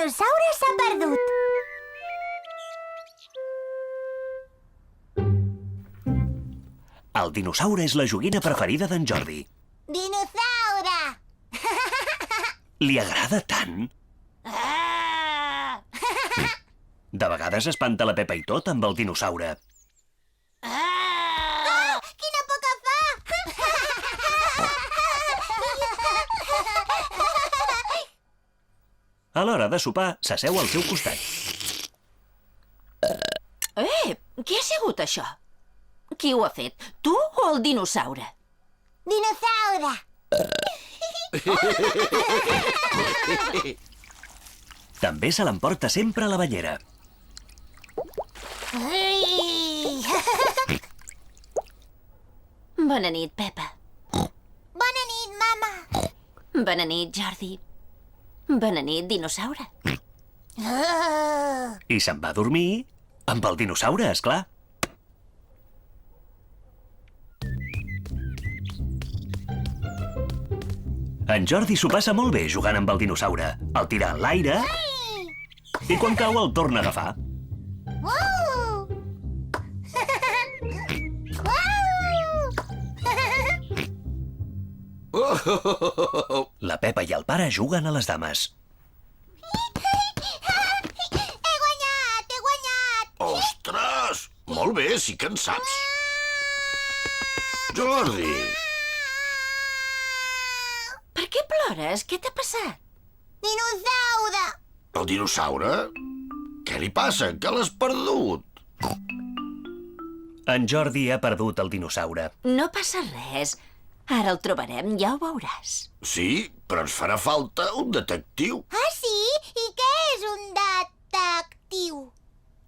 dinosaure s'ha perdut. El dinosaure és la joguina preferida d'en Jordi. Dinosaure! Li agrada tant. De vegades espanta la Pepa i tot amb el dinosaure. Quina por que fa! A l'hora de sopar, s'asseu al seu costat. Què ha sigut això? Qui ho ha fet? Tu o el dinosaure? Dinosaure! També se l'emporta sempre a la banyera. Ai! Bona nit, Pepa. Bona nit, mama. Bona nit, Jordi. Bona nit, dinosaure. I se'n va a dormir amb el dinosaure, és clar. En Jordi s'ho passa molt bé jugant amb el dinosaure. El tira en l'aire i quan cau el torna a agafar. La Pepa i el pare juguen a les dames. He guanyat! He guanyat! Ostres! Molt bé, sí que en saps. Jordi! Per què plores? Què t'ha passat? Dinosaure! El dinosaure? Què li passa? Que l'has perdut? En Jordi ha perdut el dinosaure. No passa res. Ara el trobarem, ja ho veuràs. Sí, però ens farà falta un detectiu. Ah, sí? I què és un detectiu?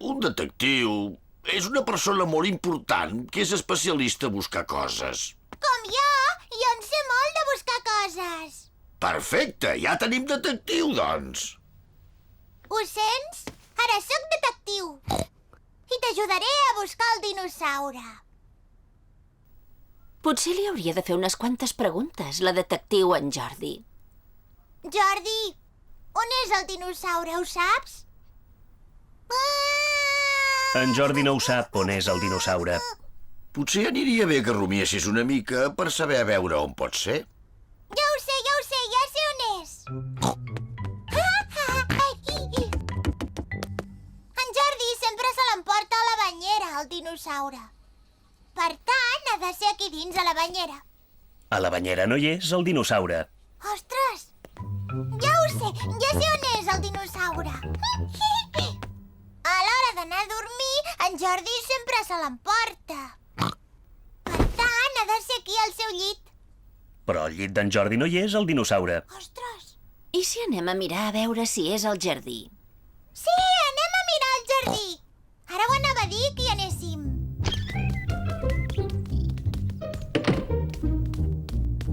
Un detectiu és una persona molt important que és especialista a buscar coses. Com jo en sé molt de buscar coses. Perfecte, ja tenim detectiu, doncs. Ho sents? Ara sóc detectiu. I t'ajudaré a buscar el dinosaure. Potser li hauria de fer unes quantes preguntes, la detectiu en Jordi. Jordi, on és el dinosaure, ho saps? En Jordi no ho sap on és el dinosaure. Potser aniria bé que rumiessis una mica per saber a veure on pot ser. Ja ho sé, ja sé on és. En Jordi sempre se l'emporta a la banyera, el dinosaure. Per tant, ha de ser aquí dins, a la banyera. A la banyera no hi és el dinosaure. Ostres! Ja ho sé, ja sé on és el dinosaure. A l'hora d'anar a dormir, en Jordi sempre se l'emporta. Per tant, ha de ser aquí al seu llit. Però al llit d'en Jordi no hi és el dinosaure. Ostres! I si anem a mirar a veure si és al jardí? Sí, anem a mirar el jardí. Ara ho anava a dir que hi anéssim.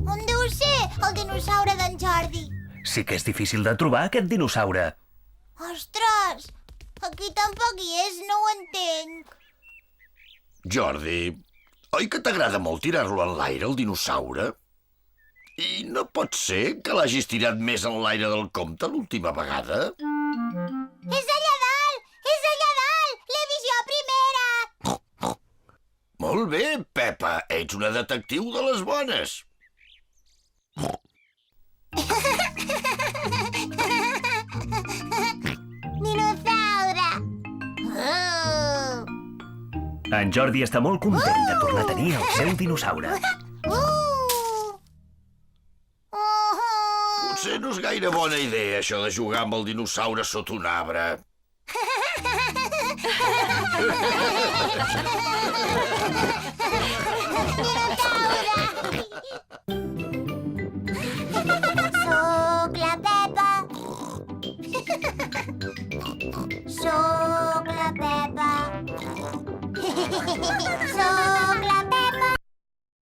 On deu ser el dinosaure d'en Jordi? Sí que és difícil de trobar, aquest dinosaure. Ostres! Aquí tampoc hi és, no ho entenc. Jordi, oi que t'agrada molt tirar-lo en l'aire, el dinosaure? I no pot ser que l'hagis tirat més en l'aire del compte l'última vegada? És allà dalt! És allà dalt! L'he vist jo primera! Molt bé, Pepa, ets una detectiu de les bones. Dinosaure! En Jordi està molt content de tornar a tenir el seu dinosaure. Potser no és gaire bona idea, això de jugar amb el dinosaure sota un arbre. Soc la Pepa. Soc la Pepa. Soc